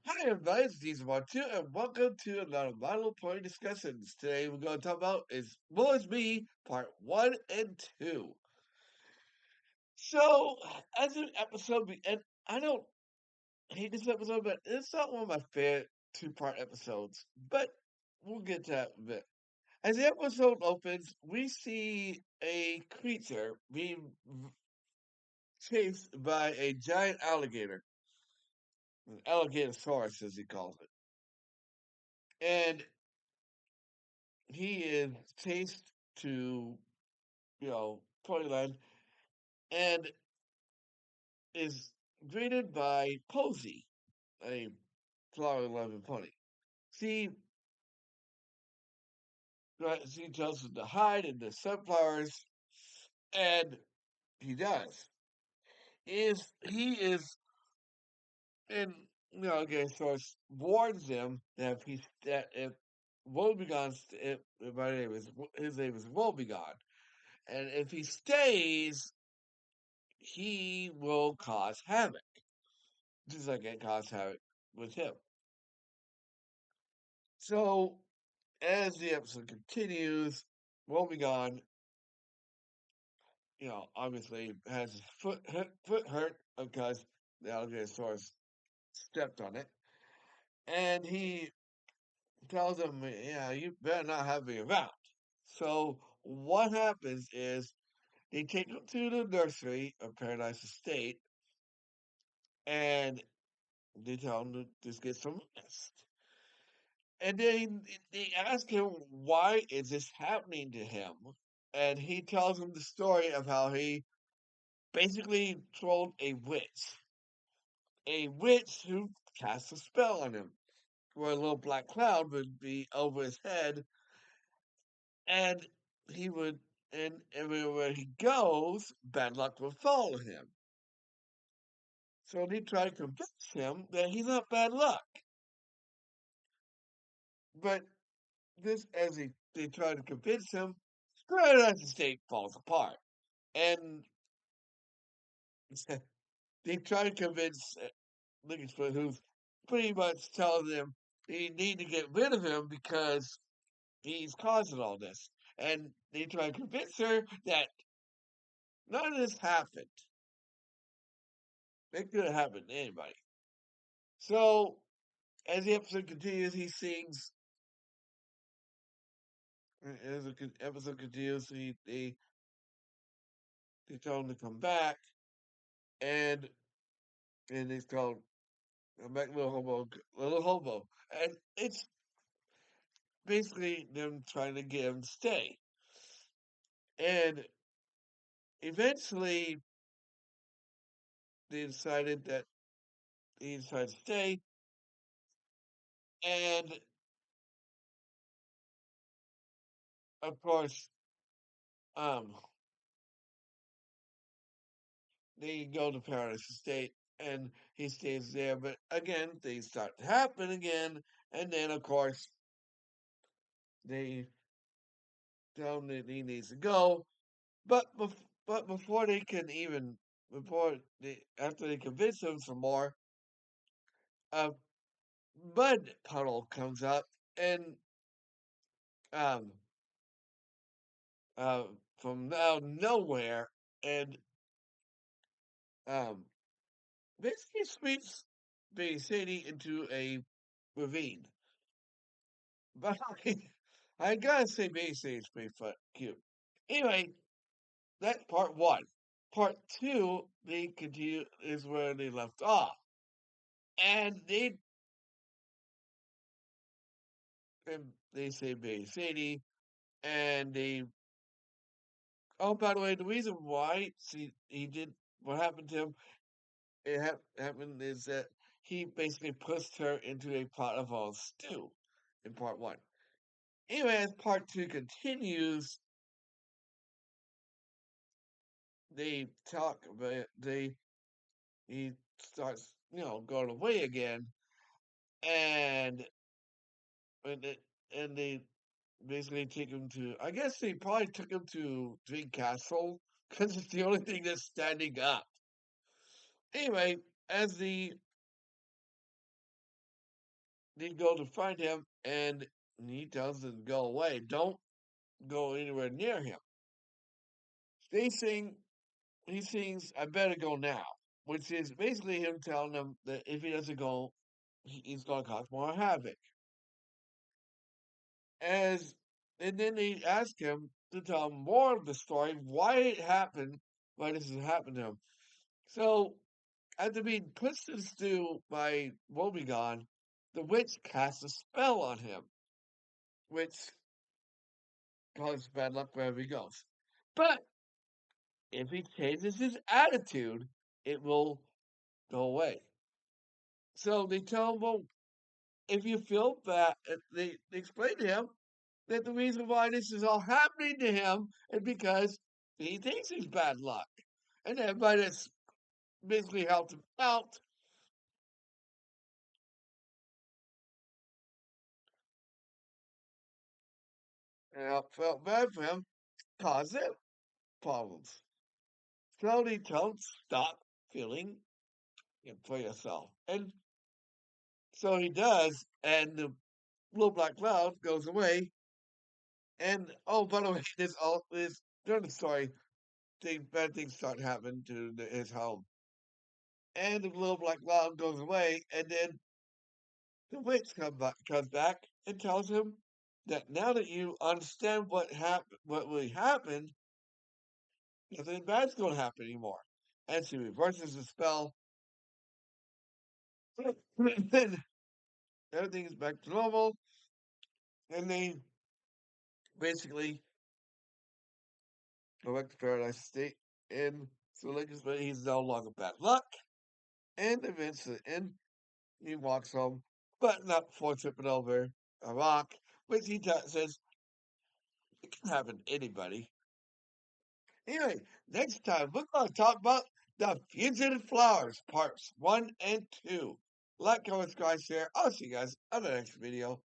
Hi everybody, it's Diesel2 and welcome to another My Little Pony Discussions. Today we're going to talk about is Boys Me Part 1 and 2. So, as an episode, and I don't hate this episode, but it's not one of my favorite two-part episodes. But we'll get to that in a bit. As the episode opens, we see a creature being chased by a giant alligator, an alligatosaurus as he calls it. And he is chased to, Ponyland and is greeted by Posey, a flower loving pony. She, she tells him to hide in the sunflowers, and he does. He is and again, so warns him that if Woebegone, if my name is his name is Woebegone, and if he stays, he will cause havoc, just like it caused havoc with him. So, as the episode continues, Woebegone, obviously has his foot hurt because the Alligatorsaurus stepped on it, and he tells him, "Yeah, you better not have me around." So, what happens is they take him to the nursery of Paradise Estate, and they tell him to just get some rest. And then they ask him why is this happening to him, and he tells them the story of how he basically trolled a witch who cast a spell on him, where a little black cloud would be over his head, and he would, and everywhere he goes, bad luck will follow him. So they try to convince him that he's not bad luck, but this as they try to convince him, Paradise Estate falls apart. And they try to convince Lickensfoot, who's pretty much telling them they need to get rid of him because he's causing all this. And they try to convince her that none of this happened. It could have happened to anybody. So, as the episode continues, he sings. As the episode continues, they tell him to come back, and they tell him, "I'm back, little hobo," and it's basically them trying to get him to stay. And eventually, they decided that he decided to stay, and of course, um, they go to Paradise Estate, and he stays there. But again, things start to happen again, and then of course they tell him that he needs to go. But but before they can even before they after they convince him some more, a mud puddle comes up and um uh from out nowhere and um basically sweeps Bay City into a ravine. But I gotta say Bay City is pretty cute. Anyway, that's part one. Part two, they continue is where they left off. And they say Bay City and they oh by the way, the reason why he did what happened to him happened is that he basically pushed her into a pot of all stew in part one. Anyway, as part two continues, they talk about he starts going away again, and and it, and they basically take him to. I guess they probably took him to Dream Castle because it's the only thing that's standing up. Anyway, as the they go to find him, and he tells them to go away. Don't go anywhere near him. They sing. He sings, "I better go now," which is basically him telling them that if he doesn't go, he's going to cause more havoc. As and then they ask him to tell more of the story, why it happened, why this has happened to him. So after being pushed to the stew by Woebegone, the witch casts a spell on him, which causes bad luck wherever he goes. But if he changes his attitude, it will go away. So they tell him, well, if you feel bad, they explain to him that the reason why this is all happening to him is because he thinks he's bad luck. And everybody that's basically helped him out and felt bad for him, caused him problems. So they tell him, stop feeling for yourself. And so he does, and the little black cloud goes away. And oh, by the way, this during the story, bad things start happening to his home. And the little black cloud goes away, and then the witch comes back and tells him that now that you understand what happened, what really happened, nothing bad's going to happen anymore. And she reverses the spell, and then everything is back to normal. And they basically go back to Paradise State, and so like he's no longer bad luck. And eventually, and he walks home, but not before tripping over a rock, which says it can happen to anybody. Anyway, next time we're going to talk about the Fugitive Flowers, parts 1 and 2. Like, comment, subscribe, share. I'll see you guys on the next video.